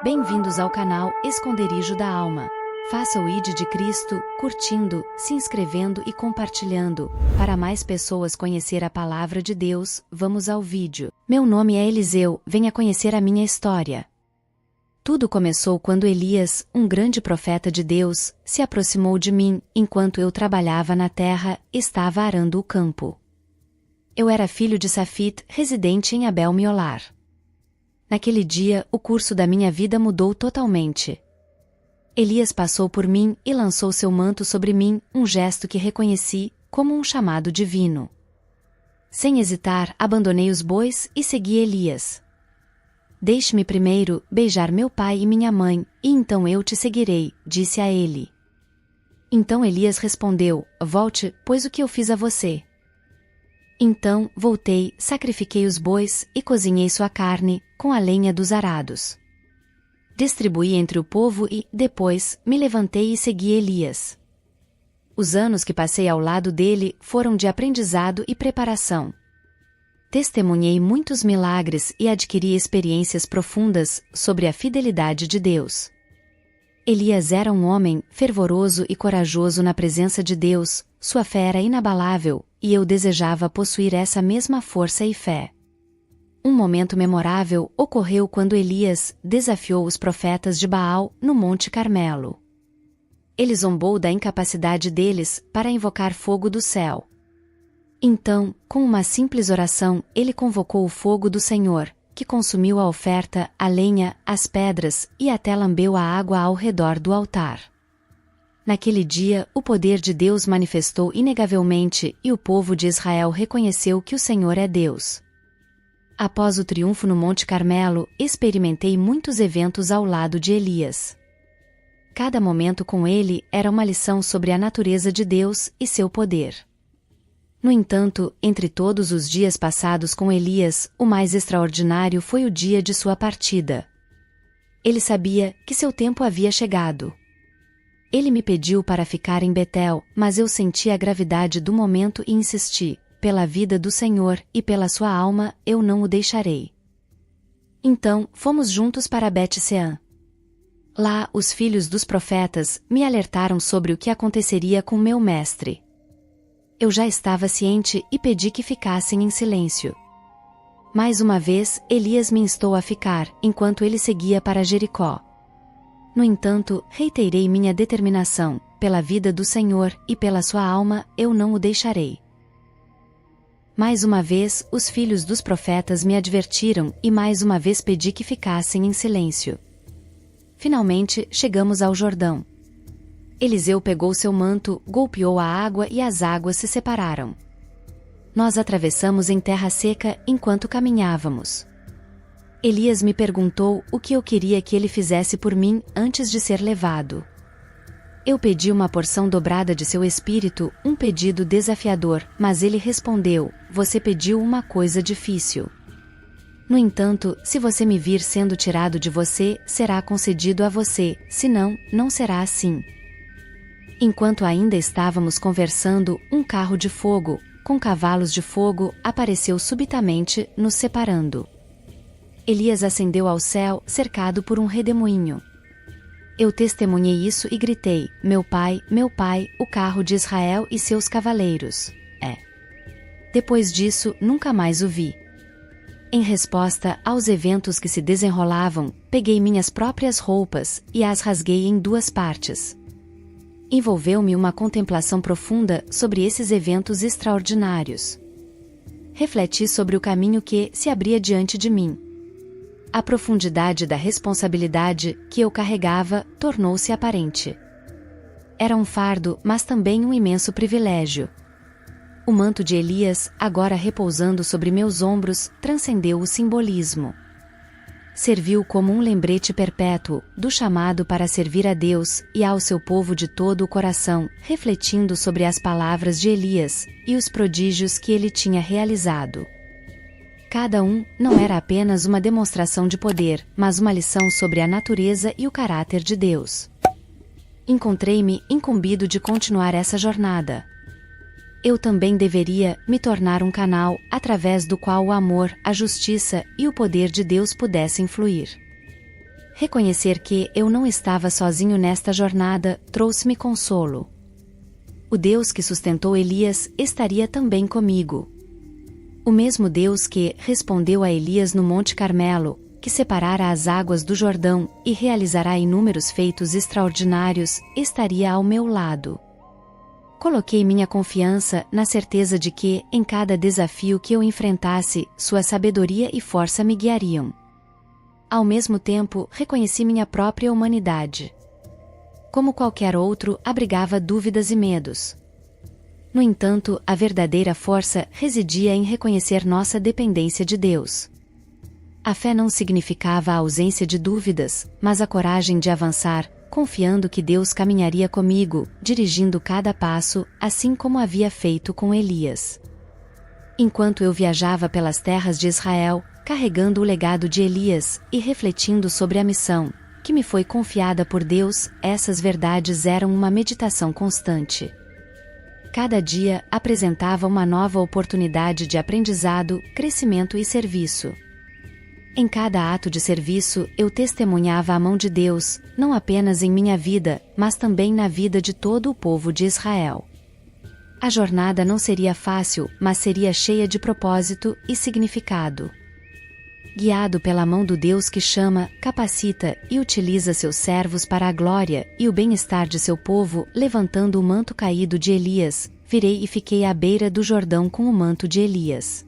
Bem-vindos ao canal Esconderijo da Alma. Faça o ID de Cristo, curtindo, se inscrevendo e compartilhando. Para mais pessoas conhecer a palavra de Deus, vamos ao vídeo. Meu nome é Eliseu, venha conhecer a minha história. Tudo começou quando Elias, um grande profeta de Deus, se aproximou de mim, enquanto eu trabalhava na terra, estava arando o campo. Eu era filho de Safit, residente em Abel-Meolar. Naquele dia, o curso da minha vida mudou totalmente. Elias passou por mim e lançou seu manto sobre mim, um gesto que reconheci como um chamado divino. Sem hesitar, abandonei os bois e segui Elias. Deixe-me primeiro beijar meu pai e minha mãe, e então eu te seguirei, disse a ele. Então Elias respondeu, volte, pois o que eu fiz a você? Então, voltei, sacrifiquei os bois e cozinhei sua carne, com a lenha dos arados. Distribuí entre o povo e, depois, me levantei e segui Elias. Os anos que passei ao lado dele foram de aprendizado e preparação. Testemunhei muitos milagres e adquiri experiências profundas sobre a fidelidade de Deus. Elias era um homem fervoroso e corajoso na presença de Deus, sua fé era inabalável, e eu desejava possuir essa mesma força e fé. Um momento memorável ocorreu quando Elias desafiou os profetas de Baal no Monte Carmelo. Ele zombou da incapacidade deles para invocar fogo do céu. Então, com uma simples oração, ele convocou o fogo do Senhor, que consumiu a oferta, a lenha, as pedras e até lambeu a água ao redor do altar. Naquele dia, o poder de Deus manifestou inegavelmente e o povo de Israel reconheceu que o Senhor é Deus. Após o triunfo no Monte Carmelo, experimentei muitos eventos ao lado de Elias. Cada momento com ele era uma lição sobre a natureza de Deus e seu poder. No entanto, entre todos os dias passados com Elias, o mais extraordinário foi o dia de sua partida. Ele sabia que seu tempo havia chegado. Ele me pediu para ficar em Betel, mas eu senti a gravidade do momento e insisti, pela vida do Senhor e pela sua alma, eu não o deixarei. Então, fomos juntos para Bet-Sean. Lá, os filhos dos profetas me alertaram sobre o que aconteceria com meu mestre. Eu já estava ciente e pedi que ficassem em silêncio. Mais uma vez, Elias me instou a ficar, enquanto ele seguia para Jericó. No entanto, reiterei minha determinação, pela vida do Senhor e pela sua alma, eu não o deixarei. Mais uma vez, os filhos dos profetas me advertiram e mais uma vez pedi que ficassem em silêncio. Finalmente, chegamos ao Jordão. Eliseu pegou seu manto, golpeou a água e as águas se separaram. Nós atravessamos em terra seca enquanto caminhávamos. Elias me perguntou o que eu queria que ele fizesse por mim antes de ser levado. Eu pedi uma porção dobrada de seu espírito, um pedido desafiador, mas ele respondeu, você pediu uma coisa difícil. No entanto, se você me vir sendo tirado de você, será concedido a você, senão, não será assim. Enquanto ainda estávamos conversando, um carro de fogo, com cavalos de fogo, apareceu subitamente, nos separando. Elias ascendeu ao céu, cercado por um redemoinho. Eu testemunhei isso e gritei, meu pai, o carro de Israel e seus cavaleiros. Depois disso, nunca mais o vi. Em resposta aos eventos que se desenrolavam, peguei minhas próprias roupas e as rasguei em duas partes. Envolveu-me uma contemplação profunda sobre esses eventos extraordinários. Refleti sobre o caminho que se abria diante de mim. A profundidade da responsabilidade que eu carregava tornou-se aparente. Era um fardo, mas também um imenso privilégio. O manto de Elias, agora repousando sobre meus ombros, transcendeu o simbolismo. Serviu como um lembrete perpétuo do chamado para servir a Deus e ao seu povo de todo o coração, refletindo sobre as palavras de Elias e os prodígios que ele tinha realizado. Cada um não era apenas uma demonstração de poder, mas uma lição sobre a natureza e o caráter de Deus. Encontrei-me incumbido de continuar essa jornada. Eu também deveria me tornar um canal através do qual o amor, a justiça e o poder de Deus pudessem fluir. reconhecer que eu não estava sozinho nesta jornada trouxe-me consolo. O Deus que sustentou Elias estaria também comigo. O mesmo Deus que respondeu a Elias no Monte Carmelo, que separara as águas do Jordão e realizará inúmeros feitos extraordinários, estaria ao meu lado. Coloquei minha confiança na certeza de que, em cada desafio que eu enfrentasse, sua sabedoria e força me guiariam. Ao mesmo tempo, reconheci minha própria humanidade. Como qualquer outro, abrigava dúvidas e medos. No entanto, a verdadeira força residia em reconhecer nossa dependência de Deus. A fé não significava a ausência de dúvidas, mas a coragem de avançar, confiando que Deus caminharia comigo, dirigindo cada passo, assim como havia feito com Elias. Enquanto eu viajava pelas terras de Israel, carregando o legado de Elias e refletindo sobre a missão que me foi confiada por Deus, essas verdades eram uma meditação constante. Cada dia apresentava uma nova oportunidade de aprendizado, crescimento e serviço. Em cada ato de serviço, eu testemunhava a mão de Deus, não apenas em minha vida, mas também na vida de todo o povo de Israel. A jornada não seria fácil, mas seria cheia de propósito e significado. Guiado pela mão do Deus que chama, capacita e utiliza seus servos para a glória e o bem-estar de seu povo, levantando o manto caído de Elias, virei e fiquei à beira do Jordão com o manto de Elias.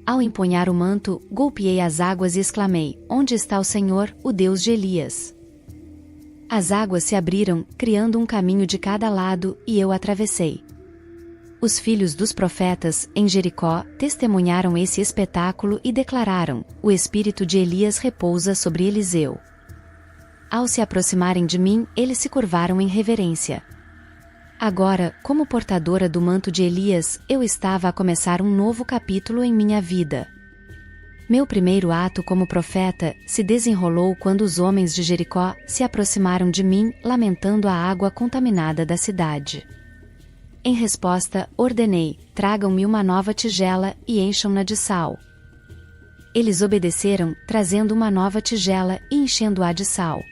Ao empunhar o manto, golpeei as águas e exclamei: Onde está o Senhor, o Deus de Elias? As águas se abriram, criando um caminho de cada lado, e eu atravessei. Os filhos dos profetas, em Jericó, testemunharam esse espetáculo e declararam: O espírito de Elias repousa sobre Eliseu. Ao se aproximarem de mim, eles se curvaram em reverência. Agora, como portadora do manto de Elias, eu estava a começar um novo capítulo em minha vida. Meu primeiro ato como profeta se desenrolou quando os homens de Jericó se aproximaram de mim, lamentando a água contaminada da cidade. Em resposta, ordenei: tragam-me uma nova tigela e encham-na de sal. Eles obedeceram, trazendo uma nova tigela e enchendo-a de sal.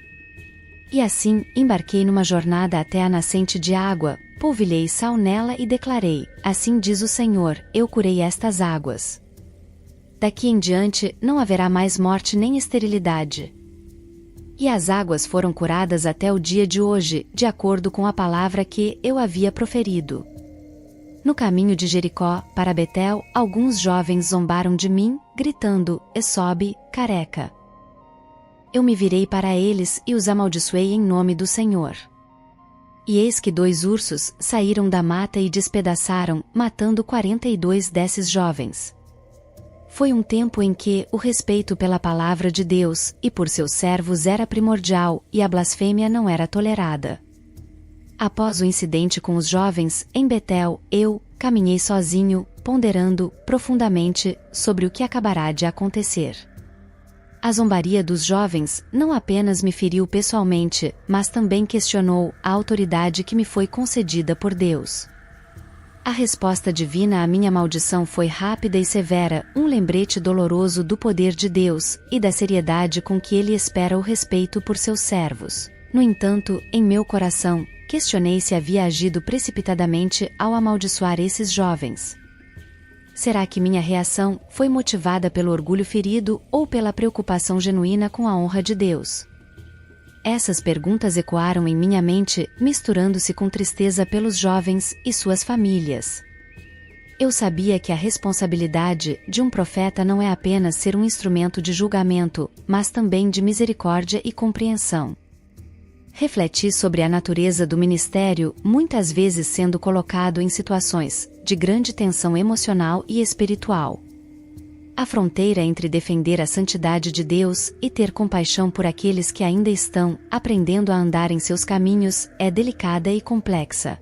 E assim, embarquei numa jornada até a nascente de água, polvilhei sal nela e declarei: Assim diz o Senhor, eu curei estas águas. Daqui em diante, não haverá mais morte nem esterilidade. E as águas foram curadas até o dia de hoje, de acordo com a palavra que eu havia proferido. No caminho de Jericó, para Betel, alguns jovens zombaram de mim, gritando: Esobe, careca. Eu me virei para eles e os amaldiçoei em nome do Senhor. E eis que 2 ursos saíram da mata e despedaçaram, matando 42 desses jovens. Foi um tempo em que o respeito pela palavra de Deus e por seus servos era primordial e a blasfêmia não era tolerada. Após o incidente com os jovens, em Betel, eu caminhei sozinho, ponderando profundamente sobre o que acabará de acontecer. A zombaria dos jovens não apenas me feriu pessoalmente, mas também questionou a autoridade que me foi concedida por Deus. A resposta divina à minha maldição foi rápida e severa, um lembrete doloroso do poder de Deus e da seriedade com que Ele espera o respeito por seus servos. No entanto, em meu coração, questionei se havia agido precipitadamente ao amaldiçoar esses jovens. Será que minha reação foi motivada pelo orgulho ferido ou pela preocupação genuína com a honra de Deus? Essas perguntas ecoaram em minha mente, misturando-se com tristeza pelos jovens e suas famílias. Eu sabia que a responsabilidade de um profeta não é apenas ser um instrumento de julgamento, mas também de misericórdia e compreensão. Refleti sobre a natureza do ministério, muitas vezes sendo colocado em situações de grande tensão emocional e espiritual. A fronteira entre defender a santidade de Deus e ter compaixão por aqueles que ainda estão aprendendo a andar em seus caminhos é delicada e complexa.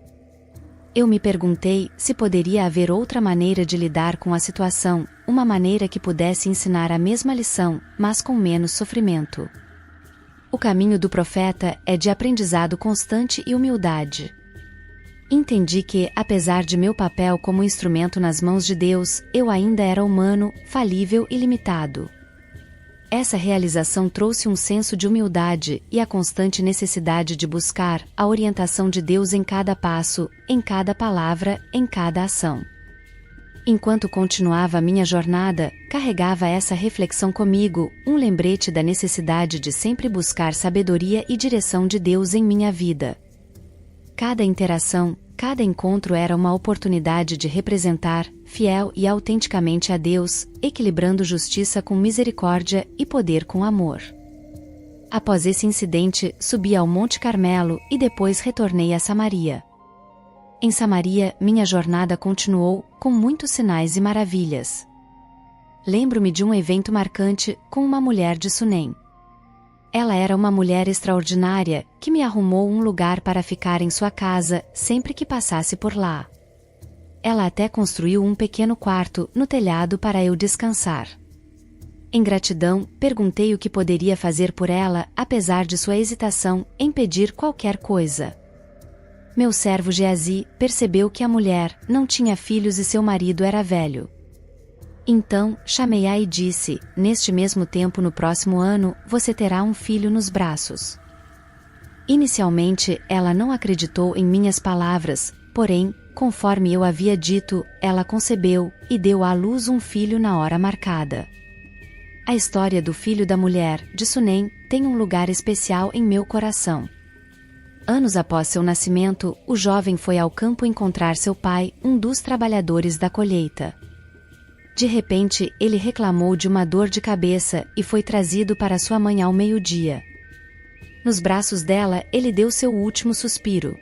Eu me perguntei se poderia haver outra maneira de lidar com a situação, uma maneira que pudesse ensinar a mesma lição, mas com menos sofrimento. O caminho do profeta é de aprendizado constante e humildade. Entendi que, apesar de meu papel como instrumento nas mãos de Deus, eu ainda era humano, falível e limitado. essa realização trouxe um senso de humildade e a constante necessidade de buscar a orientação de Deus em cada passo, em cada palavra, em cada ação. Enquanto continuava a minha jornada, carregava essa reflexão comigo, um lembrete da necessidade de sempre buscar sabedoria e direção de Deus em minha vida. Cada interação, cada encontro era uma oportunidade de representar, fiel e autenticamente a Deus, equilibrando justiça com misericórdia e poder com amor. Após esse incidente, subi ao Monte Carmelo e depois retornei a Samaria. Em Samaria, minha jornada continuou, com muitos sinais e maravilhas. Lembro-me de um evento marcante com uma mulher de Sunem. Ela era uma mulher extraordinária, que me arrumou um lugar para ficar em sua casa, sempre que passasse por lá. Ela até construiu um pequeno quarto no telhado para eu descansar. Em gratidão, perguntei o que poderia fazer por ela, apesar de sua hesitação em pedir qualquer coisa. Meu servo Geazi percebeu que a mulher não tinha filhos e seu marido era velho. Então, chamei-a e disse: neste mesmo tempo no próximo ano, você terá um filho nos braços. Inicialmente, ela não acreditou em minhas palavras, porém, conforme eu havia dito, ela concebeu, e deu à luz um filho na hora marcada. A história do filho da mulher, de Sunem, tem um lugar especial em meu coração. Anos após seu nascimento, o jovem foi ao campo encontrar seu pai, um dos trabalhadores da colheita. De repente, ele reclamou de uma dor de cabeça e foi trazido para sua mãe ao meio-dia. Nos braços dela, ele deu seu último suspiro.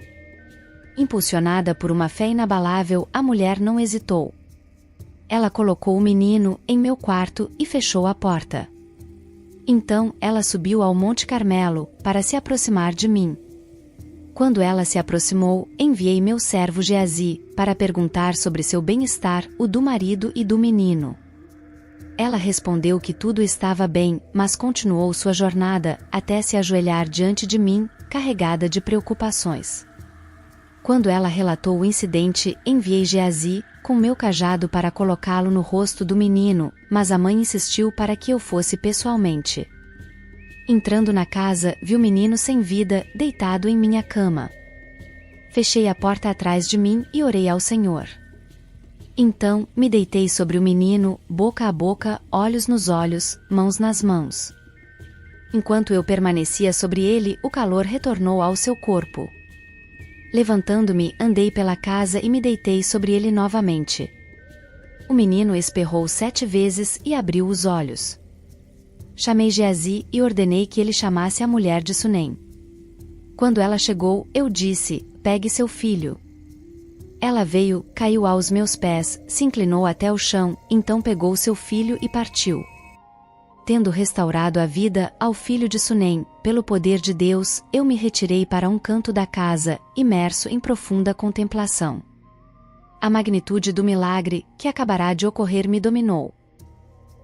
Impulsionada por uma fé inabalável, a mulher não hesitou. Ela colocou o menino em meu quarto e fechou a porta. Então, ela subiu ao Monte Carmelo, para se aproximar de mim. Quando ela se aproximou, enviei meu servo Geazi, para perguntar sobre seu bem-estar, o do marido e do menino. Ela respondeu que tudo estava bem, mas continuou sua jornada, até se ajoelhar diante de mim, carregada de preocupações. Quando ela relatou o incidente, enviei Geazi, com meu cajado para colocá-lo no rosto do menino, mas a mãe insistiu para que eu fosse pessoalmente. Entrando na casa, vi o menino sem vida, deitado em minha cama. Fechei a porta atrás de mim e orei ao Senhor. Então, me deitei sobre o menino, boca a boca, olhos nos olhos, mãos nas mãos. Enquanto eu permanecia sobre ele, o calor retornou ao seu corpo. Levantando-me, andei pela casa e me deitei sobre ele novamente. O menino esperrou 7 vezes e abriu os olhos. Chamei Geazi e ordenei que ele chamasse a mulher de Sunem. Quando ela chegou, eu disse: pegue seu filho. Ela veio, caiu aos meus pés, se inclinou até o chão, então pegou seu filho e partiu. Tendo restaurado a vida ao filho de Sunem, pelo poder de Deus, eu me retirei para um canto da casa, imerso em profunda contemplação. A magnitude do milagre, que acabará de ocorrer, me dominou.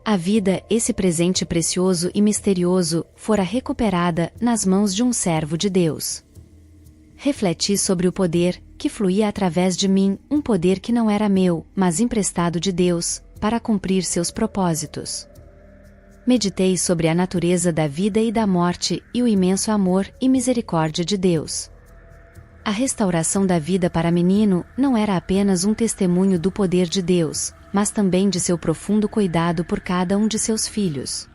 A vida, esse presente precioso e misterioso, fora recuperada nas mãos de um servo de Deus. Refleti sobre o poder que fluía através de mim, um poder que não era meu, mas emprestado de Deus, para cumprir seus propósitos. Meditei sobre a natureza da vida e da morte e o imenso amor e misericórdia de Deus. A restauração da vida para menino não era apenas um testemunho do poder de Deus, mas também de seu profundo cuidado por cada um de seus filhos.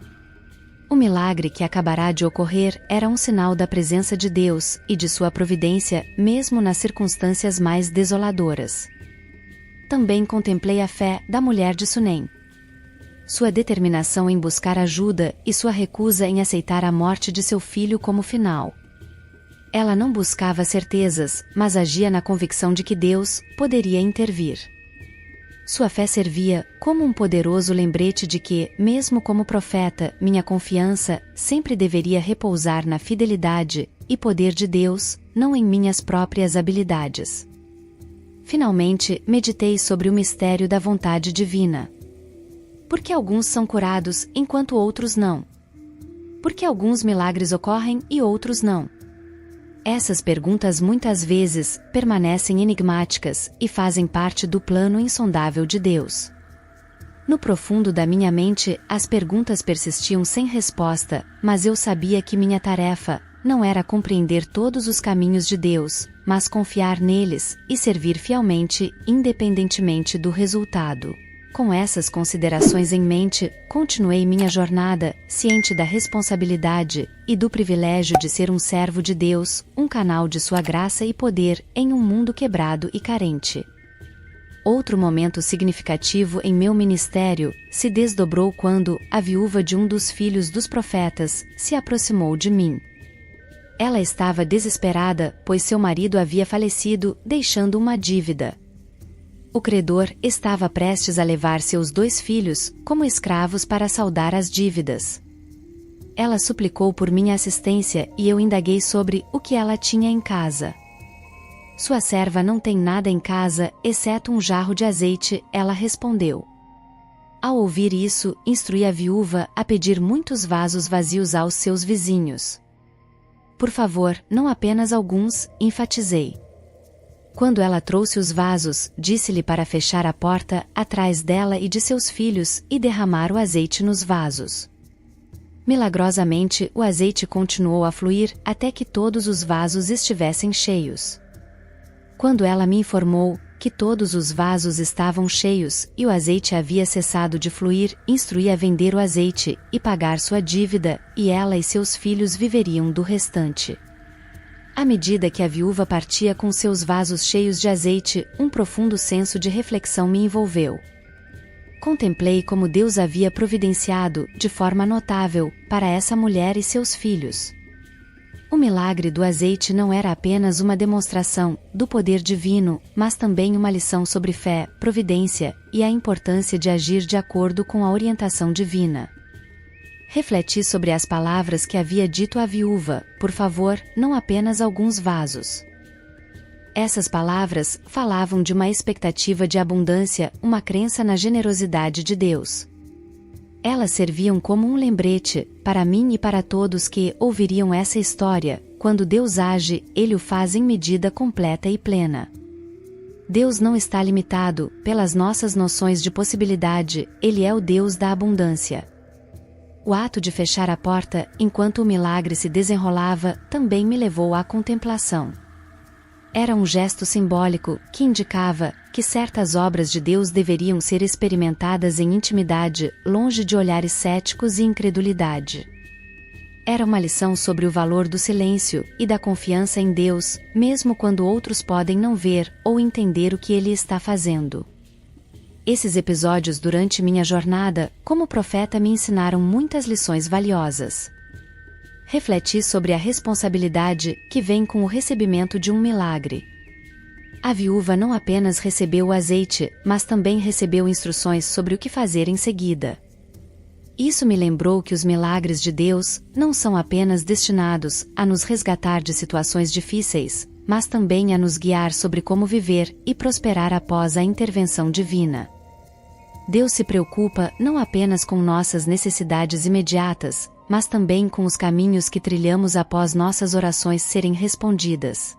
O milagre que acabará de ocorrer era um sinal da presença de Deus e de sua providência, mesmo nas circunstâncias mais desoladoras. Também contemplei a fé da mulher de Sunem. Sua determinação em buscar ajuda e sua recusa em aceitar a morte de seu filho como final. Ela não buscava certezas, mas agia na convicção de que Deus poderia intervir. Sua fé servia como um poderoso lembrete de que, mesmo como profeta, minha confiança sempre deveria repousar na fidelidade e poder de Deus, não em minhas próprias habilidades. Finalmente, meditei sobre o mistério da vontade divina. Por que alguns são curados enquanto outros não? Por que alguns milagres ocorrem e outros não? Essas perguntas muitas vezes permanecem enigmáticas e fazem parte do plano insondável de Deus. No profundo da minha mente, as perguntas persistiam sem resposta, mas eu sabia que minha tarefa não era compreender todos os caminhos de Deus, mas confiar neles e servir fielmente, independentemente do resultado. Com essas considerações em mente, continuei minha jornada, ciente da responsabilidade e do privilégio de ser um servo de Deus, um canal de sua graça e poder em um mundo quebrado e carente. Outro momento significativo em meu ministério se desdobrou quando a viúva de um dos filhos dos profetas se aproximou de mim. Ela estava desesperada, pois seu marido havia falecido, deixando uma dívida. O credor estava prestes a levar seus 2 filhos como escravos para saldar as dívidas. Ela suplicou por minha assistência e eu indaguei sobre o que ela tinha em casa. Sua serva não tem nada em casa, exceto um jarro de azeite, ela respondeu. Ao ouvir isso, instruí a viúva a pedir muitos vasos vazios aos seus vizinhos. Por favor, não apenas alguns, enfatizei. Quando ela trouxe os vasos, disse-lhe para fechar a porta atrás dela e de seus filhos e derramar o azeite nos vasos. Milagrosamente, o azeite continuou a fluir até que todos os vasos estivessem cheios. Quando ela me informou que todos os vasos estavam cheios e o azeite havia cessado de fluir, instruí a vender o azeite e pagar sua dívida, e ela e seus filhos viveriam do restante. À medida que a viúva partia com seus vasos cheios de azeite, um profundo senso de reflexão me envolveu. Contemplei como Deus havia providenciado, de forma notável, para essa mulher e seus filhos. O milagre do azeite não era apenas uma demonstração do poder divino, mas também uma lição sobre fé, providência e a importância de agir de acordo com a orientação divina. Refleti sobre as palavras que havia dito à viúva, por favor, não apenas alguns vasos. Essas palavras falavam de uma expectativa de abundância, uma crença na generosidade de Deus. Elas serviam como um lembrete, para mim e para todos que ouviriam essa história: quando Deus age, Ele o faz em medida completa e plena. Deus não está limitado pelas nossas noções de possibilidade, Ele é o Deus da abundância. O ato de fechar a porta, enquanto o milagre se desenrolava, também me levou à contemplação. Era um gesto simbólico, que indicava que certas obras de Deus deveriam ser experimentadas em intimidade, longe de olhares céticos e incredulidade. Era uma lição sobre o valor do silêncio e da confiança em Deus, mesmo quando outros podem não ver ou entender o que Ele está fazendo. Esses episódios durante minha jornada como profeta me ensinaram muitas lições valiosas. Refleti sobre a responsabilidade que vem com o recebimento de um milagre. A viúva não apenas recebeu o azeite, mas também recebeu instruções sobre o que fazer em seguida. Isso me lembrou que os milagres de Deus não são apenas destinados a nos resgatar de situações difíceis, mas também a nos guiar sobre como viver e prosperar após a intervenção divina. Deus se preocupa não apenas com nossas necessidades imediatas, mas também com os caminhos que trilhamos após nossas orações serem respondidas.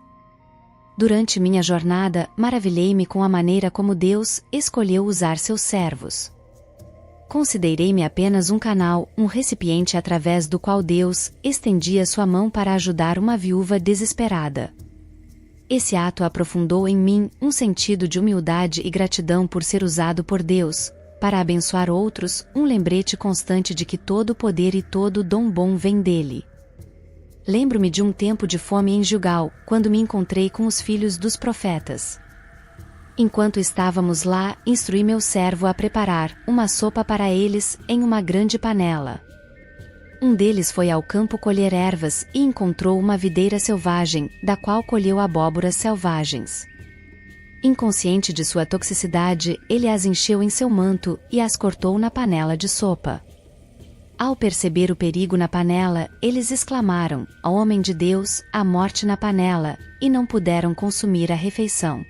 Durante minha jornada, maravilhei-me com a maneira como Deus escolheu usar seus servos. Considerei-me apenas um canal, um recipiente através do qual Deus estendia sua mão para ajudar uma viúva desesperada. Esse ato aprofundou em mim um sentido de humildade e gratidão por ser usado por Deus, para abençoar outros, um lembrete constante de que todo o poder e todo o dom bom vem dele. Lembro-me de um tempo de fome em Gilgal, quando me encontrei com os filhos dos profetas. Enquanto estávamos lá, instruí meu servo a preparar uma sopa para eles, em uma grande panela. Um deles foi ao campo colher ervas e encontrou uma videira selvagem, da qual colheu abóboras selvagens. Inconsciente de sua toxicidade, ele as encheu em seu manto e as cortou na panela de sopa. Ao perceber o perigo na panela, eles exclamaram: "Ó homem de Deus, a morte na panela", e não puderam consumir a refeição.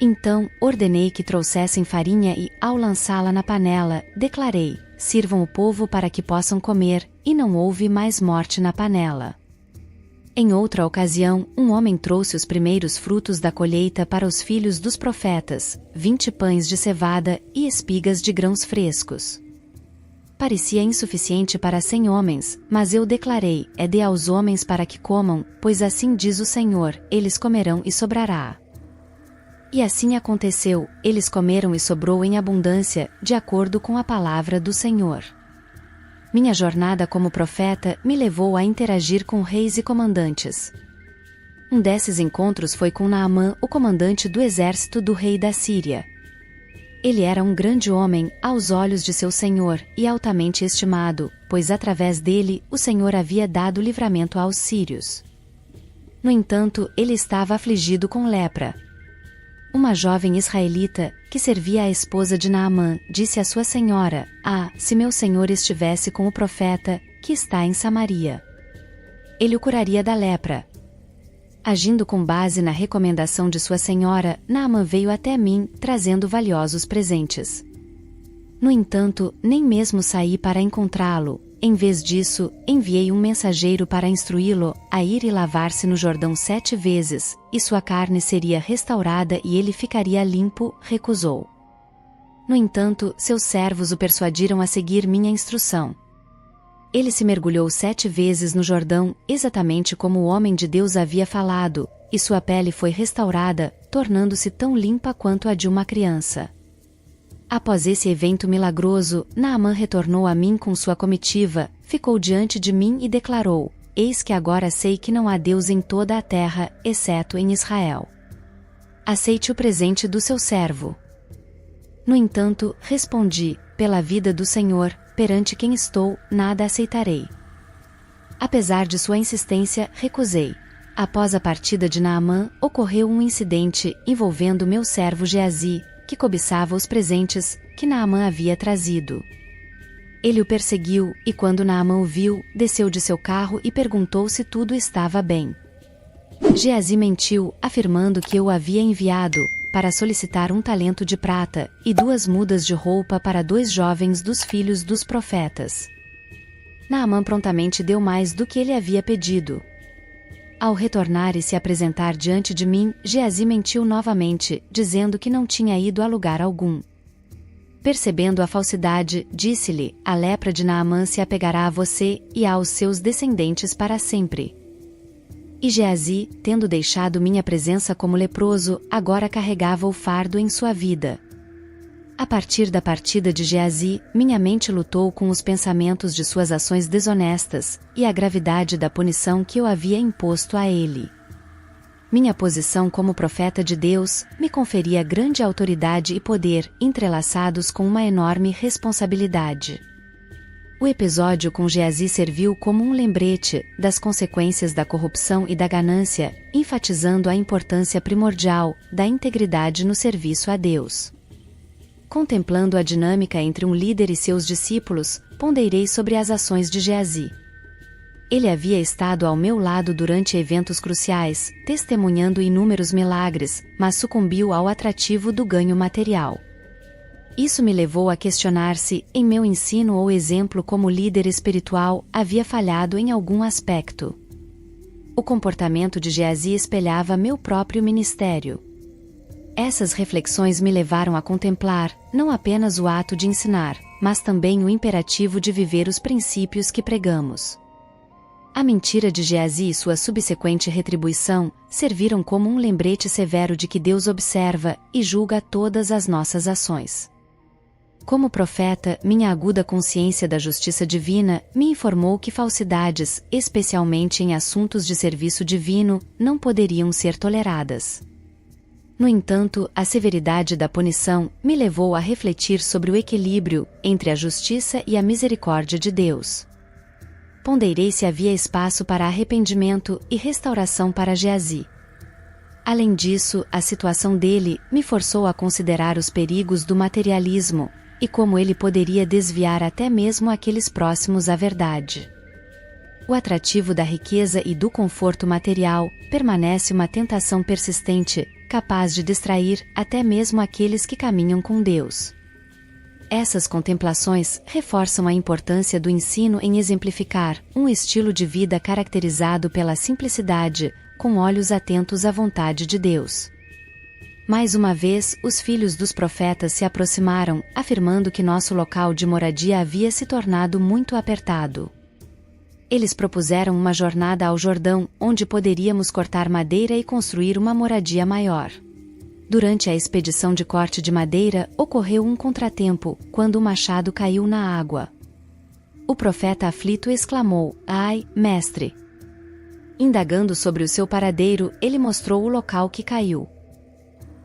Então, ordenei que trouxessem farinha e, ao lançá-la na panela, declarei: "Sirvam o povo para que possam comer", e não houve mais morte na panela. Em outra ocasião, um homem trouxe os primeiros frutos da colheita para os filhos dos profetas, 20 pães de cevada e espigas de grãos frescos. Parecia insuficiente para 100 homens, mas eu declarei: dê aos homens para que comam, pois assim diz o Senhor, eles comerão e sobrará. E assim aconteceu, eles comeram e sobrou em abundância, de acordo com a palavra do Senhor. Minha jornada como profeta me levou a interagir com reis e comandantes. Um desses encontros foi com Naamã, o comandante do exército do rei da Síria. Ele era um grande homem, aos olhos de seu senhor, e altamente estimado, pois através dele, o Senhor havia dado livramento aos sírios. No entanto, ele estava afligido com lepra. Uma jovem israelita, que servia a esposa de Naamã, disse à sua senhora: se meu senhor estivesse com o profeta, que está em Samaria, ele o curaria da lepra. Agindo com base na recomendação de sua senhora, Naamã veio até mim, trazendo valiosos presentes. No entanto, nem mesmo saí para encontrá-lo. Em vez disso, enviei um mensageiro para instruí-lo a ir e lavar-se no Jordão 7 vezes, e sua carne seria restaurada e ele ficaria limpo. Recusou. No entanto, seus servos o persuadiram a seguir minha instrução. Ele se mergulhou 7 vezes no Jordão, exatamente como o homem de Deus havia falado, e sua pele foi restaurada, tornando-se tão limpa quanto a de uma criança. Após esse evento milagroso, Naamã retornou a mim com sua comitiva, ficou diante de mim e declarou: eis que agora sei que não há Deus em toda a terra, exceto em Israel. Aceite o presente do seu servo. No entanto, respondi: pela vida do Senhor, perante quem estou, nada aceitarei. Apesar de sua insistência, recusei. Após a partida de Naamã, ocorreu um incidente envolvendo meu servo Geazi, que cobiçava os presentes que Naamã havia trazido. Ele o perseguiu, e quando Naamã o viu, desceu de seu carro e perguntou se tudo estava bem. Geazi mentiu, afirmando que eu o havia enviado para solicitar 1 talento de prata e 2 mudas de roupa para 2 jovens dos filhos dos profetas. Naamã prontamente deu mais do que ele havia pedido. Ao retornar e se apresentar diante de mim, Geazi mentiu novamente, dizendo que não tinha ido a lugar algum. Percebendo a falsidade, disse-lhe: a lepra de Naamã se apegará a você e aos seus descendentes para sempre. E Geazi, tendo deixado minha presença como leproso, agora carregava o fardo em sua vida. A partir da partida de Geazi, minha mente lutou com os pensamentos de suas ações desonestas, e a gravidade da punição que eu havia imposto a ele. Minha posição como profeta de Deus me conferia grande autoridade e poder, entrelaçados com uma enorme responsabilidade. O episódio com Geazi serviu como um lembrete das consequências da corrupção e da ganância, enfatizando a importância primordial da integridade no serviço a Deus. Contemplando a dinâmica entre um líder e seus discípulos, ponderei sobre as ações de Geazi. Ele havia estado ao meu lado durante eventos cruciais, testemunhando inúmeros milagres, mas sucumbiu ao atrativo do ganho material. Isso me levou a questionar se, em meu ensino ou exemplo como líder espiritual, havia falhado em algum aspecto. O comportamento de Geazi espelhava meu próprio ministério. Essas reflexões me levaram a contemplar, não apenas o ato de ensinar, mas também o imperativo de viver os princípios que pregamos. A mentira de Geazi e sua subsequente retribuição serviram como um lembrete severo de que Deus observa e julga todas as nossas ações. Como profeta, minha aguda consciência da justiça divina me informou que falsidades, especialmente em assuntos de serviço divino, não poderiam ser toleradas. No entanto, a severidade da punição me levou a refletir sobre o equilíbrio entre a justiça e a misericórdia de Deus. Ponderei se havia espaço para arrependimento e restauração para Geazi. Além disso, a situação dele me forçou a considerar os perigos do materialismo, e como ele poderia desviar até mesmo aqueles próximos à verdade. O atrativo da riqueza e do conforto material permanece uma tentação persistente, capaz de distrair até mesmo aqueles que caminham com Deus. Essas contemplações reforçam a importância do ensino em exemplificar um estilo de vida caracterizado pela simplicidade, com olhos atentos à vontade de Deus. Mais uma vez, os filhos dos profetas se aproximaram, afirmando que nosso local de moradia havia se tornado muito apertado. Eles propuseram uma jornada ao Jordão, onde poderíamos cortar madeira e construir uma moradia maior. Durante a expedição de corte de madeira, ocorreu um contratempo, quando o machado caiu na água. O profeta aflito exclamou: "Ai, mestre!" Indagando sobre o seu paradeiro, ele mostrou o local que caiu.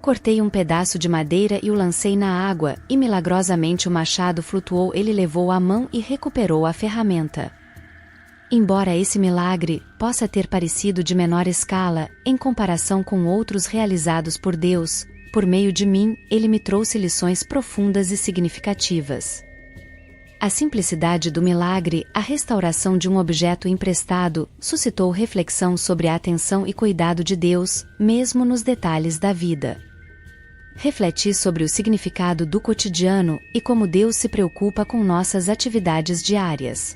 Cortei um pedaço de madeira e o lancei na água, e milagrosamente o machado flutuou. Ele levou a mão e recuperou a ferramenta. Embora esse milagre possa ter parecido de menor escala, em comparação com outros realizados por Deus, por meio de mim, ele me trouxe lições profundas e significativas. A simplicidade do milagre, a restauração de um objeto emprestado, suscitou reflexão sobre a atenção e cuidado de Deus, mesmo nos detalhes da vida. Refleti sobre o significado do cotidiano e como Deus se preocupa com nossas atividades diárias.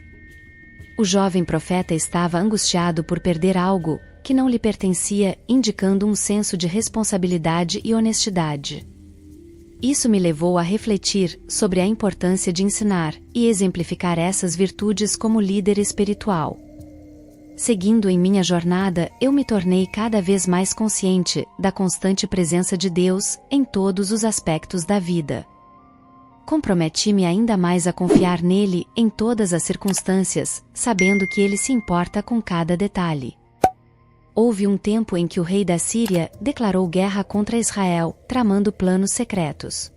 O jovem profeta estava angustiado por perder algo que não lhe pertencia, indicando um senso de responsabilidade e honestidade. Isso me levou a refletir sobre a importância de ensinar e exemplificar essas virtudes como líder espiritual. Seguindo em minha jornada, eu me tornei cada vez mais consciente da constante presença de Deus em todos os aspectos da vida. Comprometi-me ainda mais a confiar nele em todas as circunstâncias, sabendo que ele se importa com cada detalhe. Houve um tempo em que o rei da Síria declarou guerra contra Israel, tramando planos secretos.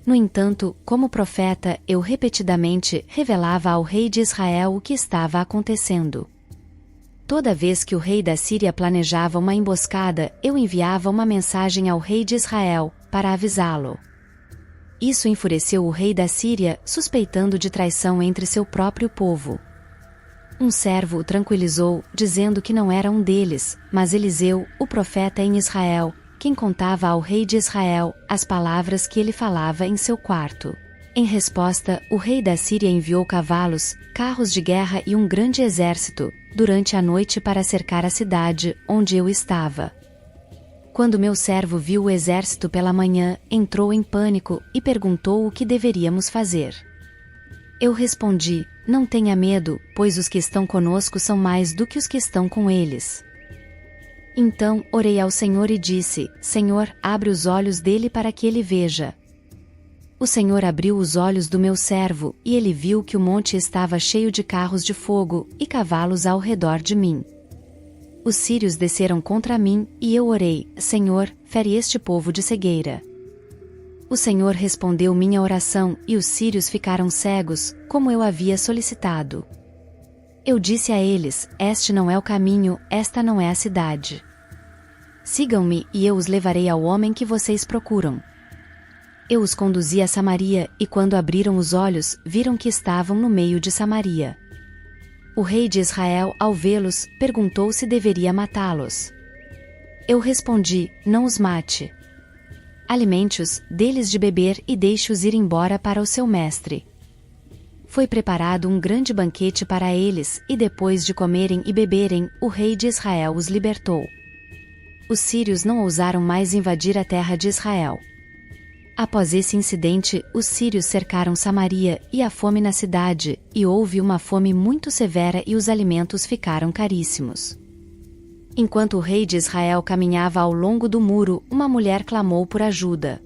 No entanto, como profeta, eu repetidamente revelava ao rei de Israel o que estava acontecendo. Toda vez que o rei da Síria planejava uma emboscada, eu enviava uma mensagem ao rei de Israel, para avisá-lo. Isso enfureceu o rei da Síria, suspeitando de traição entre seu próprio povo. Um servo o tranquilizou, dizendo que não era um deles, mas Eliseu, o profeta em Israel, quem contava ao rei de Israel as palavras que ele falava em seu quarto. Em resposta, o rei da Síria enviou cavalos, carros de guerra e um grande exército, durante a noite para cercar a cidade onde eu estava. Quando meu servo viu o exército pela manhã, entrou em pânico e perguntou o que deveríamos fazer. Eu respondi: "Não tenha medo, pois os que estão conosco são mais do que os que estão com eles." Então, orei ao Senhor e disse: "Senhor, abre os olhos dele para que ele veja." O Senhor abriu os olhos do meu servo, e ele viu que o monte estava cheio de carros de fogo e cavalos ao redor de mim. Os sírios desceram contra mim, e eu orei: "Senhor, fere este povo de cegueira." O Senhor respondeu minha oração, e os sírios ficaram cegos, como eu havia solicitado. Eu disse a eles: "Este não é o caminho, esta não é a cidade. Sigam-me, e eu os levarei ao homem que vocês procuram." Eu os conduzi a Samaria, e quando abriram os olhos, viram que estavam no meio de Samaria. O rei de Israel, ao vê-los, perguntou se deveria matá-los. Eu respondi: "Não os mate. Alimente-os, dê-lhes de beber e deixe-os ir embora para o seu mestre." Foi preparado um grande banquete para eles, e depois de comerem e beberem, o rei de Israel os libertou. Os sírios não ousaram mais invadir a terra de Israel. Após esse incidente, os sírios cercaram Samaria, e a fome na cidade, e houve uma fome muito severa e os alimentos ficaram caríssimos. Enquanto o rei de Israel caminhava ao longo do muro, uma mulher clamou por ajuda.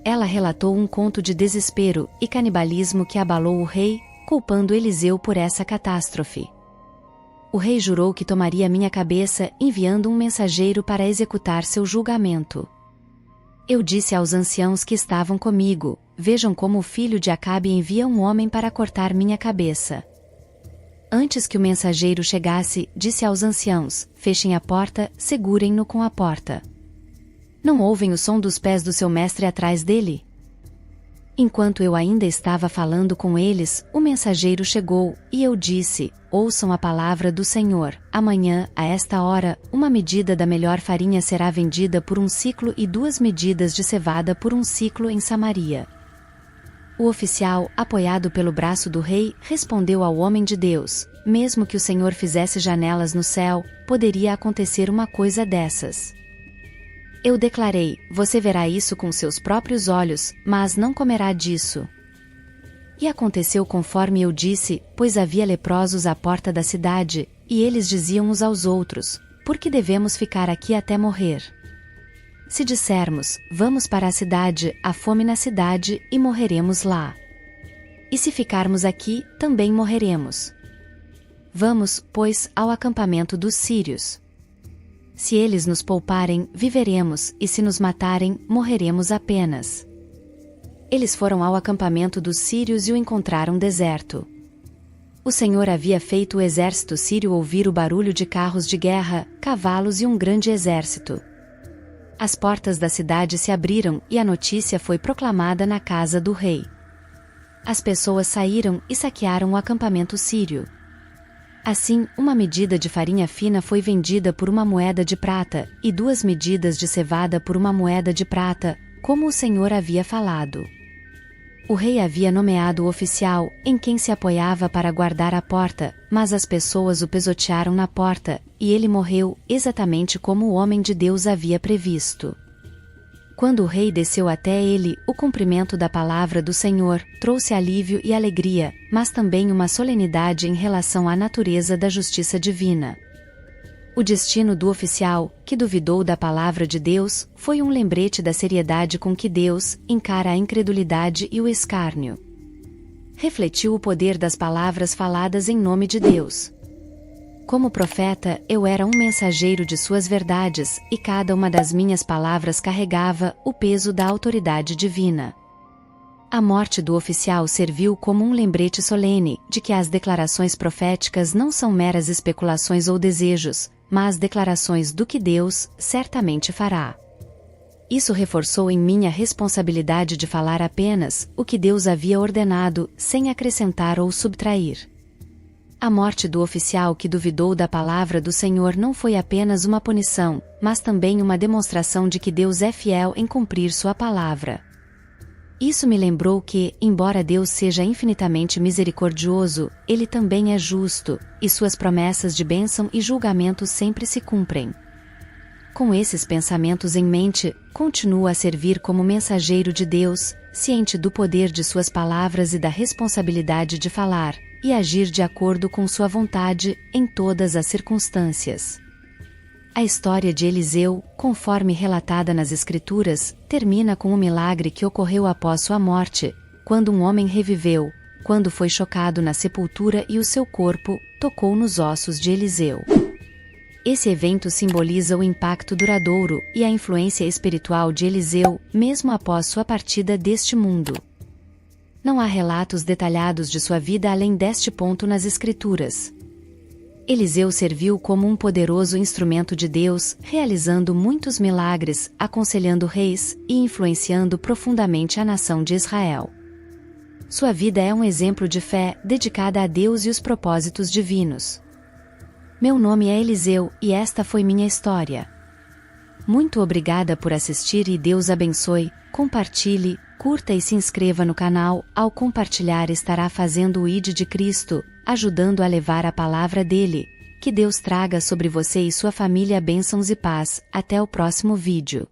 Ela relatou um conto de desespero e canibalismo que abalou o rei, culpando Eliseu por essa catástrofe. O rei jurou que tomaria minha cabeça, enviando um mensageiro para executar seu julgamento. Eu disse aos anciãos que estavam comigo: "Vejam como o filho de Acabe envia um homem para cortar minha cabeça." Antes que o mensageiro chegasse, disse aos anciãos: "Fechem a porta, segurem-no com a porta. Não ouvem o som dos pés do seu mestre atrás dele?" Enquanto eu ainda estava falando com eles, o mensageiro chegou, e eu disse: "Ouçam a palavra do Senhor. Amanhã, a esta hora, uma medida da melhor farinha será vendida por 1 siclo e 2 medidas de cevada por 1 siclo em Samaria." O oficial, apoiado pelo braço do rei, respondeu ao homem de Deus: mesmo que o Senhor fizesse janelas no céu, poderia acontecer uma coisa dessas. Eu declarei: você verá isso com seus próprios olhos, mas não comerá disso. E aconteceu conforme eu disse, pois havia leprosos à porta da cidade, e eles diziam uns aos outros: por que devemos ficar aqui até morrer? Se dissermos: vamos para a cidade, há fome na cidade, e morreremos lá. E se ficarmos aqui, também morreremos. Vamos, pois, ao acampamento dos sírios. Se eles nos pouparem, viveremos, e se nos matarem, morreremos apenas. Eles foram ao acampamento dos sírios e o encontraram deserto. O Senhor havia feito o exército sírio ouvir o barulho de carros de guerra, cavalos e um grande exército. As portas da cidade se abriram e a notícia foi proclamada na casa do rei. As pessoas saíram e saquearam o acampamento sírio. Assim, uma medida de farinha fina foi vendida por uma moeda de prata, e 2 medidas de cevada por uma moeda de prata, como o Senhor havia falado. O rei havia nomeado o oficial, em quem se apoiava para guardar a porta, mas as pessoas o pisotearam na porta, e ele morreu, exatamente como o homem de Deus havia previsto. Quando o rei desceu até ele, o cumprimento da palavra do Senhor trouxe alívio e alegria, mas também uma solenidade em relação à natureza da justiça divina. O destino do oficial, que duvidou da palavra de Deus, foi um lembrete da seriedade com que Deus encara a incredulidade e o escárnio. Refletiu o poder das palavras faladas em nome de Deus. Como profeta, eu era um mensageiro de suas verdades, e cada uma das minhas palavras carregava o peso da autoridade divina. A morte do oficial serviu como um lembrete solene de que as declarações proféticas não são meras especulações ou desejos, mas declarações do que Deus certamente fará. Isso reforçou em mim a responsabilidade de falar apenas o que Deus havia ordenado, sem acrescentar ou subtrair. A morte do oficial que duvidou da palavra do Senhor não foi apenas uma punição, mas também uma demonstração de que Deus é fiel em cumprir sua palavra. Isso me lembrou que, embora Deus seja infinitamente misericordioso, Ele também é justo, e suas promessas de bênção e julgamento sempre se cumprem. Com esses pensamentos em mente, continuo a servir como mensageiro de Deus, ciente do poder de suas palavras e da responsabilidade de falar e agir de acordo com sua vontade, em todas as circunstâncias. A história de Eliseu, conforme relatada nas Escrituras, termina com um milagre que ocorreu após sua morte, quando um homem reviveu, quando foi chocado na sepultura e o seu corpo tocou nos ossos de Eliseu. Esse evento simboliza o impacto duradouro e a influência espiritual de Eliseu, mesmo após sua partida deste mundo. Não há relatos detalhados de sua vida além deste ponto nas Escrituras. Eliseu serviu como um poderoso instrumento de Deus, realizando muitos milagres, aconselhando reis e influenciando profundamente a nação de Israel. Sua vida é um exemplo de fé, dedicada a Deus e os propósitos divinos. Meu nome é Eliseu, e esta foi minha história. Muito obrigada por assistir e Deus abençoe, compartilhe, curta e se inscreva no canal. Ao compartilhar estará fazendo o ID de Cristo, ajudando a levar a palavra dele. Que Deus traga sobre você e sua família bênçãos e paz. Até o próximo vídeo.